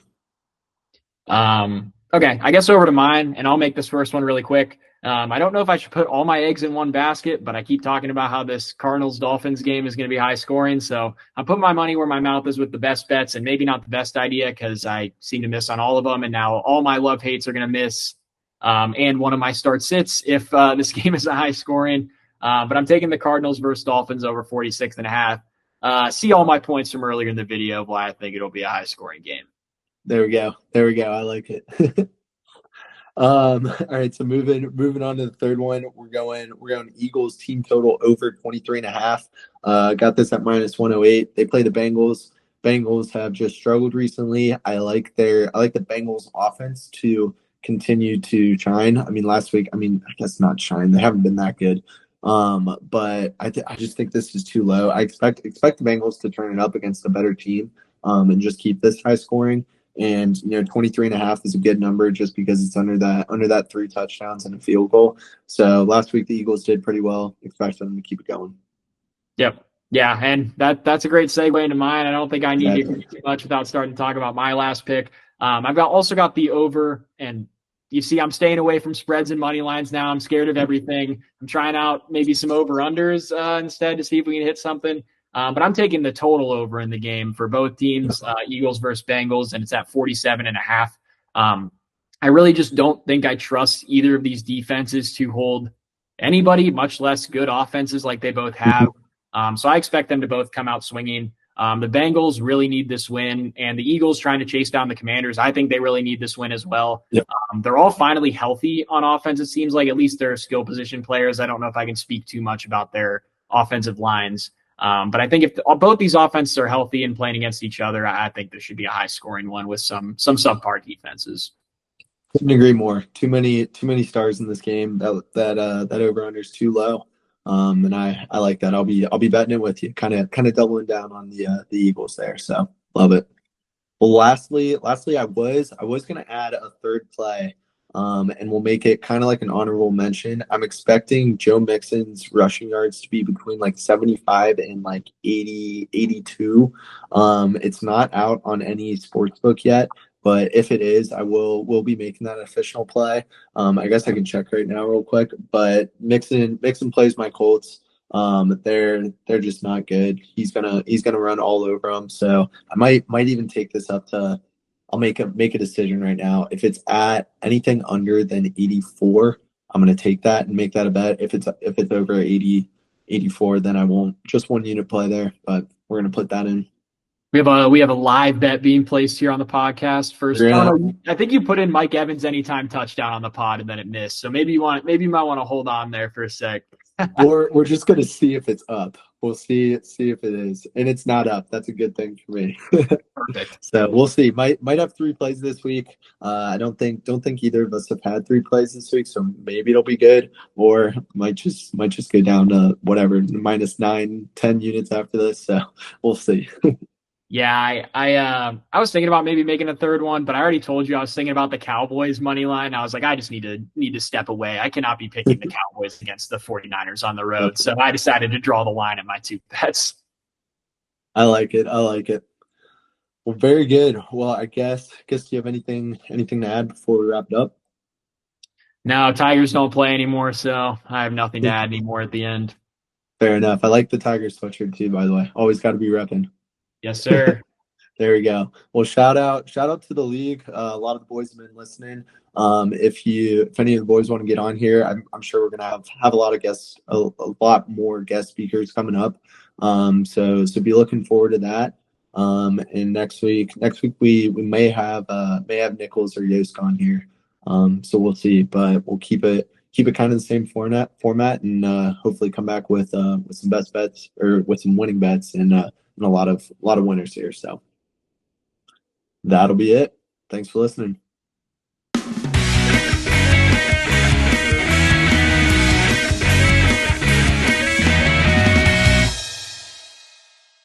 Okay, I guess over to mine, and I'll make this first one really quick. I don't know if I should put all my eggs in one basket, but I keep talking about how this Cardinals-Dolphins game is going to be high scoring. So I'm putting my money where my mouth is with the best bets, and maybe not the best idea because I seem to miss on all of them. And now all my love hates are going to miss. And one of my start sits if this game is a high scoring. But I'm taking the Cardinals versus Dolphins over 46.5. See all my points from earlier in the video of why I think it'll be a high scoring game. There we go. I like it. All right, so moving on to the third one, we're going Eagles team total over 23.5. Got this at -108. They play the Bengals. Bengals have just struggled recently. I like the Bengals offense to continue to shine. I mean, last week, I guess not shine. They haven't been that good. But I just think this is too low. I expect the Bengals to turn it up against a better team, and just keep this high scoring. And 23.5 is a good number just because it's under that 3 touchdowns and a field goal. So last week the Eagles did pretty well. Expect them to keep it going. Yep. Yeah, and that's a great segue into mine. I don't think I need to do too much without starting to talk about my last pick. I've also got the over, and you see I'm staying away from spreads and money lines now. I'm scared of everything. I'm trying out maybe some over-unders instead to see if we can hit something. But I'm taking the total over in the game for both teams, Eagles versus Bengals, and it's at 47.5. I really just don't think I trust either of these defenses to hold anybody, much less good offenses like they both have. So I expect them to both come out swinging. The Bengals really need this win, and the Eagles trying to chase down the Commanders, I think they really need this win as well. Yep. They're all finally healthy on offense, it seems like. At least they're skill position players. I don't know if I can speak too much about their offensive lines. But I think if both these offenses are healthy and playing against each other, I think this should be a high-scoring one with some subpar defenses. Couldn't agree more. Too many stars in this game. That over-under is too low. And I like that. I'll be betting it with you, kind of doubling down on the Eagles there. So love it. Well, lastly, I was gonna add a third play, and we'll make it kind of like an honorable mention. I'm expecting Joe Mixon's rushing yards to be between like 75 and like 80, 82. It's not out on any sports book yet, but if it is, will be making that official play. I guess I can check right now real quick, but Mixon plays my Colts. They're just not good. He's gonna run all over them. So I might even take this up to. I'll make a decision right now. If it's at anything under than 84, I'm gonna take that and make that a bet. If it's over 80, 84, then I won't. Just one unit play there, but we're gonna put that in. We have a live bet being placed here on the podcast. First, oh Yeah. no, I think you put in Mike Evans anytime touchdown on the pod and then it missed. So maybe you might want to hold on there for a sec. We're just gonna see if it's up. We'll see if it is, and it's not up. That's a good thing for me. Perfect. So we'll see. Might have three plays this week. I don't think either of us have had three plays this week, so maybe it'll be good, or might just go down to whatever -9, 10 units after this. So we'll see. Yeah, I was thinking about maybe making a third one, but I already told you I was thinking about the Cowboys money line. I was like, I just need to step away. I cannot be picking the Cowboys against the 49ers on the road. So I decided to draw the line at my two bets. I like it. I like it. Well, very good. Well, I guess do you have anything to add before we wrap it up? No, Tigers don't play anymore, so I have nothing to add anymore at the end. Fair enough. I like the Tigers sweatshirt too, by the way. Always got to be repping. Yes, sir. There we go. Well, shout out to the league. A lot of the boys have been listening. If any of the boys want to get on here, I'm sure we're gonna have a lot of guests, a lot more guest speakers coming up. So be looking forward to that. And next week we may have Nichols or Yost on here. So we'll see, but we'll keep it kind of the same format, and hopefully come back with some best bets or with some winning bets and a lot of winners here. So that'll be it. Thanks for listening.